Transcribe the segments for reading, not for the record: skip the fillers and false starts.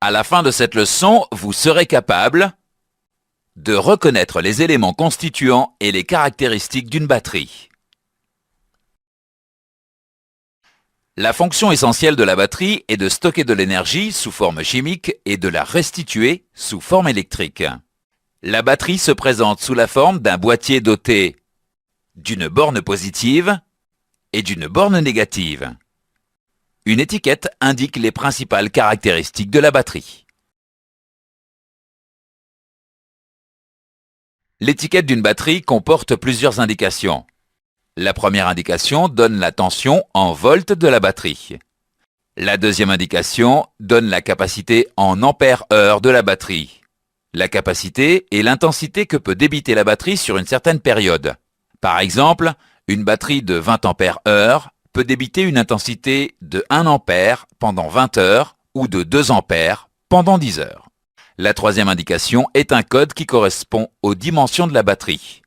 À la fin de cette leçon, vous serez capable de reconnaître les éléments constituants et les caractéristiques d'une batterie. La fonction essentielle de la batterie est de stocker de l'énergie sous forme chimique et de la restituer sous forme électrique. La batterie se présente sous la forme d'un boîtier doté d'une borne positive et d'une borne négative. Une étiquette indique les principales caractéristiques de la batterie. L'étiquette d'une batterie comporte plusieurs indications. La première indication donne la tension en volts de la batterie. La deuxième indication donne la capacité en ampères-heure de la batterie. La capacité est l'intensité que peut débiter la batterie sur une certaine période. Par exemple, une batterie de 20 ampères-heure peut débiter une intensité de 1 ampère pendant 20 heures ou de 2 ampères pendant 10 heures. La troisième indication est un code qui correspond aux dimensions de la batterie.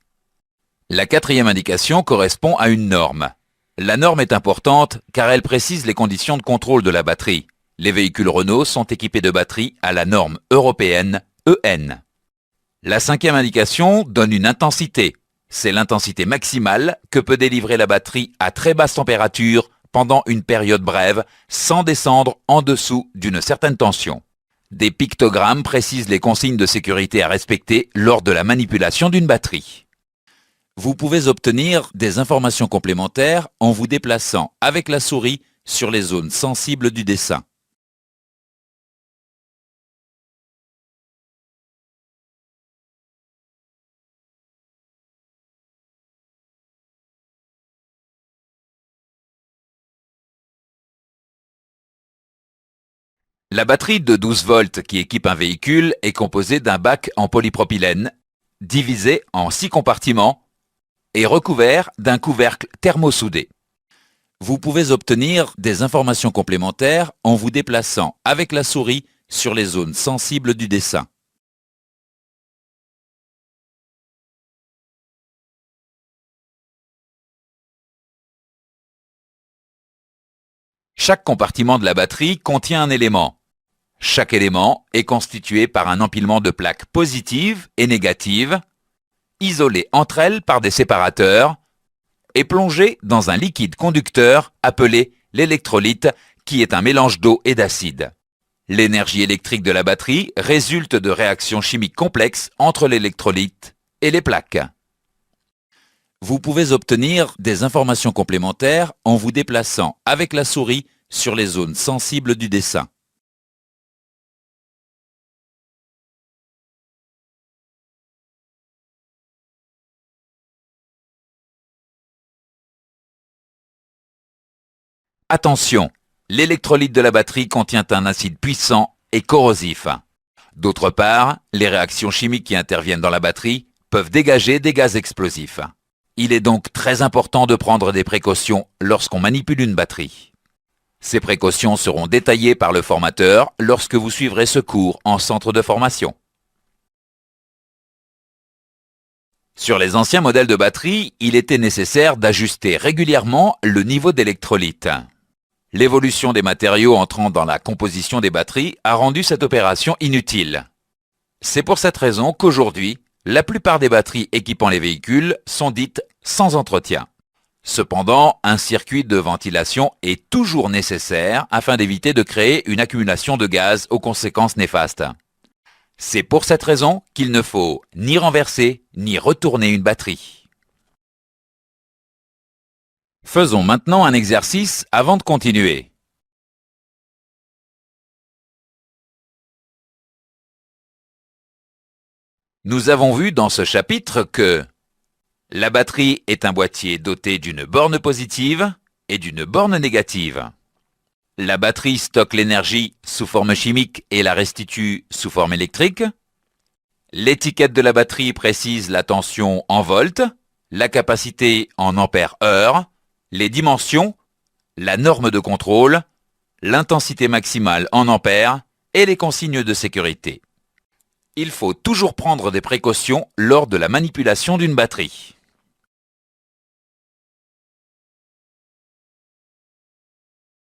La quatrième indication correspond à une norme. La norme est importante car elle précise les conditions de contrôle de la batterie. Les véhicules Renault sont équipés de batteries à la norme européenne EN. La cinquième indication donne une intensité. C'est l'intensité maximale que peut délivrer la batterie à très basse température pendant une période brève sans descendre en dessous d'une certaine tension. Des pictogrammes précisent les consignes de sécurité à respecter lors de la manipulation d'une batterie. Vous pouvez obtenir des informations complémentaires en vous déplaçant avec la souris sur les zones sensibles du dessin. La batterie de 12 volts qui équipe un véhicule est composée d'un bac en polypropylène, divisé en 6 compartiments et recouvert d'un couvercle thermosoudé. Vous pouvez obtenir des informations complémentaires en vous déplaçant avec la souris sur les zones sensibles du dessin. Chaque compartiment de la batterie contient un élément. Chaque élément est constitué par un empilement de plaques positives et négatives, isolées entre elles par des séparateurs et plongées dans un liquide conducteur appelé l'électrolyte, qui est un mélange d'eau et d'acide. L'énergie électrique de la batterie résulte de réactions chimiques complexes entre l'électrolyte et les plaques. Vous pouvez obtenir des informations complémentaires en vous déplaçant avec la souris sur les zones sensibles du dessin. Attention, l'électrolyte de la batterie contient un acide puissant et corrosif. D'autre part, les réactions chimiques qui interviennent dans la batterie peuvent dégager des gaz explosifs. Il est donc très important de prendre des précautions lorsqu'on manipule une batterie. Ces précautions seront détaillées par le formateur lorsque vous suivrez ce cours en centre de formation. Sur les anciens modèles de batterie, il était nécessaire d'ajuster régulièrement le niveau d'électrolyte. L'évolution des matériaux entrant dans la composition des batteries a rendu cette opération inutile. C'est pour cette raison qu'aujourd'hui, la plupart des batteries équipant les véhicules sont dites sans entretien. Cependant, un circuit de ventilation est toujours nécessaire afin d'éviter de créer une accumulation de gaz aux conséquences néfastes. C'est pour cette raison qu'il ne faut ni renverser ni retourner une batterie. Faisons maintenant un exercice avant de continuer. Nous avons vu dans ce chapitre que la batterie est un boîtier doté d'une borne positive et d'une borne négative. La batterie stocke l'énergie sous forme chimique et la restitue sous forme électrique. L'étiquette de la batterie précise la tension en volts, la capacité en ampères-heure, les dimensions, la norme de contrôle, l'intensité maximale en ampères et les consignes de sécurité. Il faut toujours prendre des précautions lors de la manipulation d'une batterie.